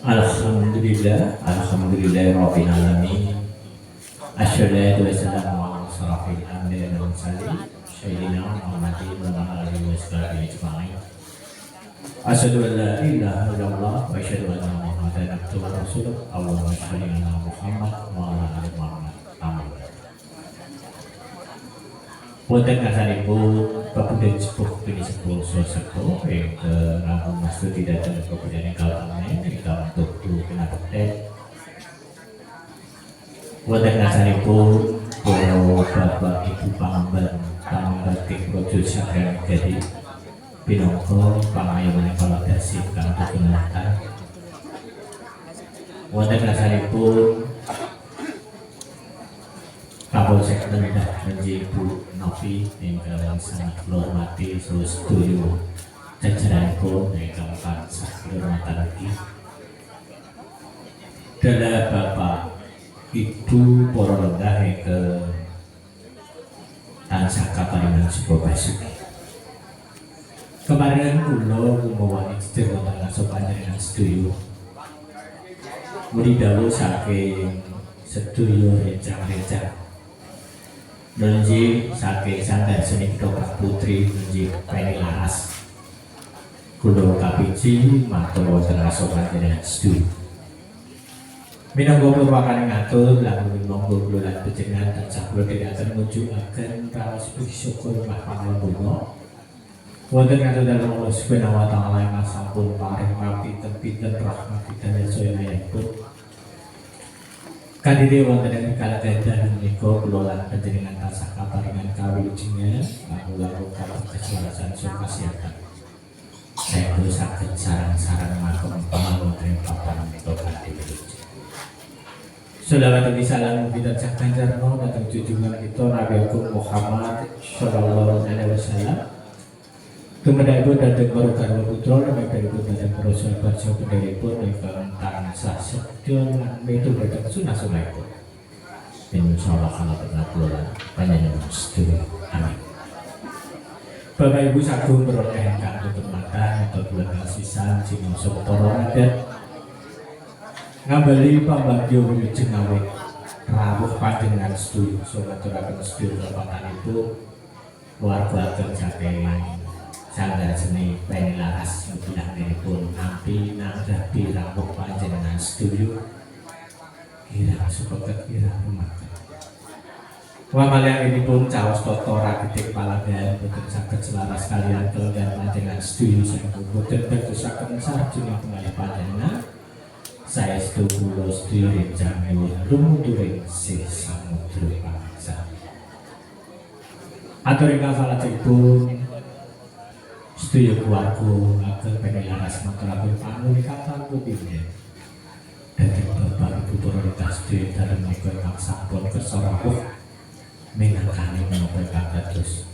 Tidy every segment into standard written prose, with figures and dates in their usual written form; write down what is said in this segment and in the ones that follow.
Alhamdulillah, Rabbil Alamin. Assalatu wassalamu ala asyrafil anbiya'i wal mursalin sayyidina Muhammadin wa ala alihi washabihi ajma'in. Asyhadu an la ilaha illallah wa asyhadu anna Muhammadan abduhu wa rasuluh. Allahumma shalli ala Muhammad wa ala ali Muhammad. Amin. Wonten ngasanipun Bapak Sepuh Bini Sepuh Sepuh ingkang rampung maksudi dhateng kabupaten Kalteng ingkang tutu kinabekten. Wonten ngasanipun para bapak ibu pangemban pangbatik Raja Sagran Gadi pinangka pangayoman validasi kang digunakaken. Wonten ngasanipun Kapolsek Rendah Menji Bu Novi ingkang sangat kula hormati sedaya jajaranipun ingkang tansah kehormatan lagi. Dalah Bapak Ibu para rendah ingkang tansah kaparingan Supa Basuki. Kemarin kula ngumpulani jejer wonten ngaso panjenengan sedaya. Mugi dawuh saking sedaya rencang-rencang Nunji saking sandar seni kedokrak putri Nunji Penny Laras Kulo kapiji matur wonten ngaso panjenengan sedaya. Minangka purwakane ngatur lamun monggo kula lan panjenengan tansah kula dherekaken mujudaken raos puji syukur Mbah Pangalembana. Wonten ngatur dalem Allah Subhanahu wa taala ingkang sampun paring pinten-pinten rahmatipun sayanipun. Kadire wonten ing kaladayan menika kula lan panjenengan tansah kaparingan kawilujengan laku kesuksesan saha kasihatan. Sampun saged sareng-sareng makom pangapunten papan menika kanthi wilujeng. Shalawat dan salam kita ganjar mau datang junjungan kita Nabi Agung Muhammad sallallahu alaihi wasallam. Kemudian datang barokan putra Nabi Agung datang Rasul baca penderipun ingkang tansah sedya lan metu datang sunah-sunahipun. Insyaallah kana pernah panjenengan sedaya. Amin. Bapak Ibu sagung beroleh ingkang tuturmatan atau bulan sisan cinoso para adat ngambali pambagyo wilujeng awit rawuh panjenengan sedaya sawadaraken sedaya bapakanipun keluarga saking sandar seni Penny Laras bilangipun nampi nanggapi rawuh panjenengan sedaya kirang supados kirang rumaket. Wamalyang ini pun caos toto rakitik palagan boten saged selaras kalian kelenggan panjenengan sedaya sampun boten dadosaken sarjana pengalih panjenengan. Saya setuju sedaya rencang ewu rumuturing sih samudra pangsa. Atur ingkang salajengipun sedaya keluarga agar Penny Laras maturaken pangulikan kupingnya. Dadi bapak ibu prioritas sedaya dalem menika ingkang sampun kersa rawuh minangkani menapa kados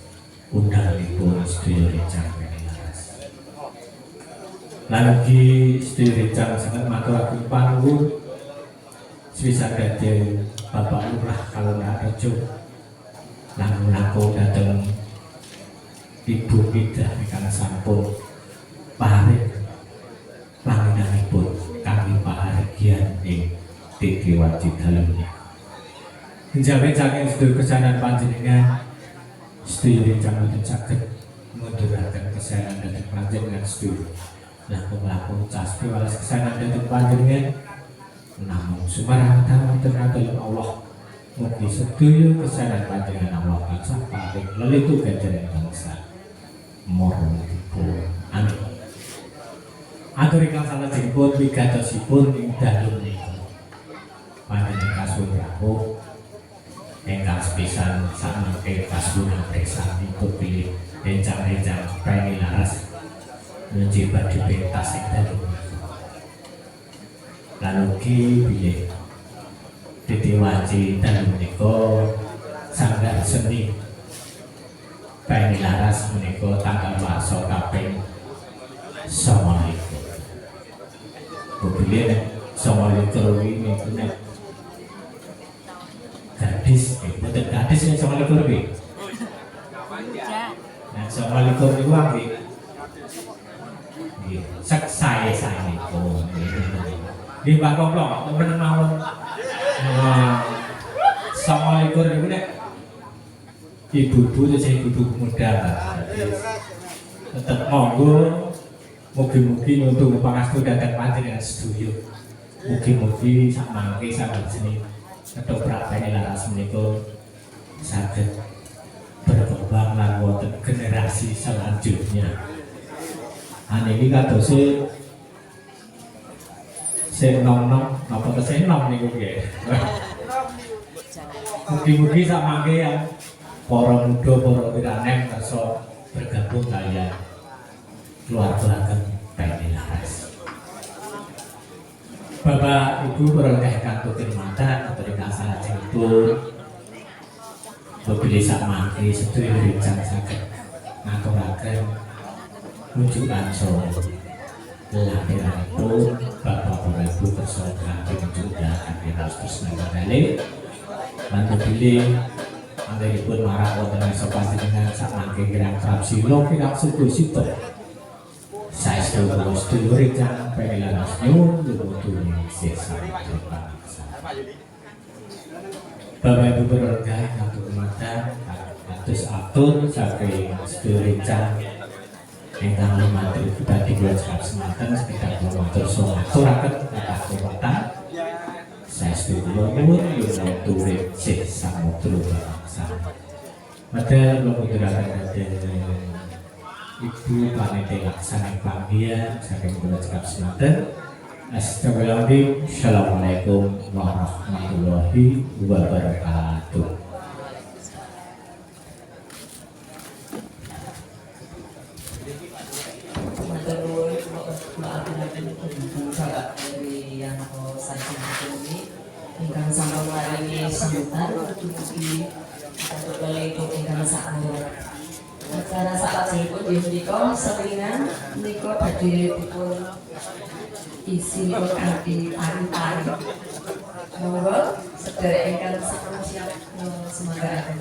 undanganipun sedaya rencang Penny Laras. Lagi sedaya rencang sangat maturaken panuwun sisa dhateng Bapak Lurah Kalongarejo lan menapa dhateng Ibu Midah ingkang sampun paring panginanipun kami pahargyan ing Titi Wajib dalem menika. Jamin saking sedulur kesanan panjenengan sedaya rencang boten saged munduraken kesanan dhateng panjenengan sedulur. Nah pelaku caspi walas kesanan dhateng panjenengan namung sumarang wonten dalem Allah. Mugi sedaya kesanan panjenengan Allah tansah paring lelitu ganjaran bangsa. Mohon amin. Atur ingkang salajengipun wigatosipun ing dalem menika panjenengan kasuwun rawuh ingkang sepisan sakmengke kasuwun preksa dipilih rencang-rencang Penny Laras menjibat di pentas ing dalem lalu ki bilih Titi Wajib dalem menika sanggar seni Penny Laras menika tanggal warsa kaping 9. Bilih 9 ini nek gadis, betul gadis yang 9 iki. Nah 9 niku nggih. Sak sae-sae niku. Nggih Pak Koplo, temen mawon. Assalamualaikum niku nek ibu-ibu terus ibu muda. Tetep monggo mugi-mugi nuntung pangastu dhateng panjenengan sedaya. Mugi-mugi sak mangke salajengipun ketoprak laras menika saged berkembang lan wonten generasi selanjutnya. Aniki kadose sing nom-nom napa sing nom niku nggih. Mugi-mugi sak mangke para muda para wiranem kersa bergabung kalian keluarga Penny Laras. Bapak Ibu berkah kantutin mata atau dikasih jemput mobil sak mangke sedaya rencang saged ngaturaken rujukan saha lahiranipun Bapak Ibu kersa kanthi juga kanthi terus nanggalih lan pilih anggenipun marang wonten ing panjenengan sak mangke kirang prapsila kirang suku-suku saestu kula sedulur ingkang Penny Laras nyuwun luwuhing sesa Bapak Ibu berkah kanthi mata atus atur saking sedulur ingkang ingkang lumantar pribadi kula semanten sekitar lumantar aturaken kathah kekuatan saestu kula nyuwun luwuhing sesa bangsa. Padahal menguturkan dhateng Ibu Panitia Laksana Panggian saking kula cekap semanten. Astagfirullahaladzim. Assalamualaikum warahmatullahi wabarakatuh. Ingkang sampun maringi sambutan mugi Bapak ingkang sakmawon. Acara salajengipun nggih menika selingan menika badhe dipun isi kanthi tari-tari. Monggo sedherek ingkang sampun siap semanggaken.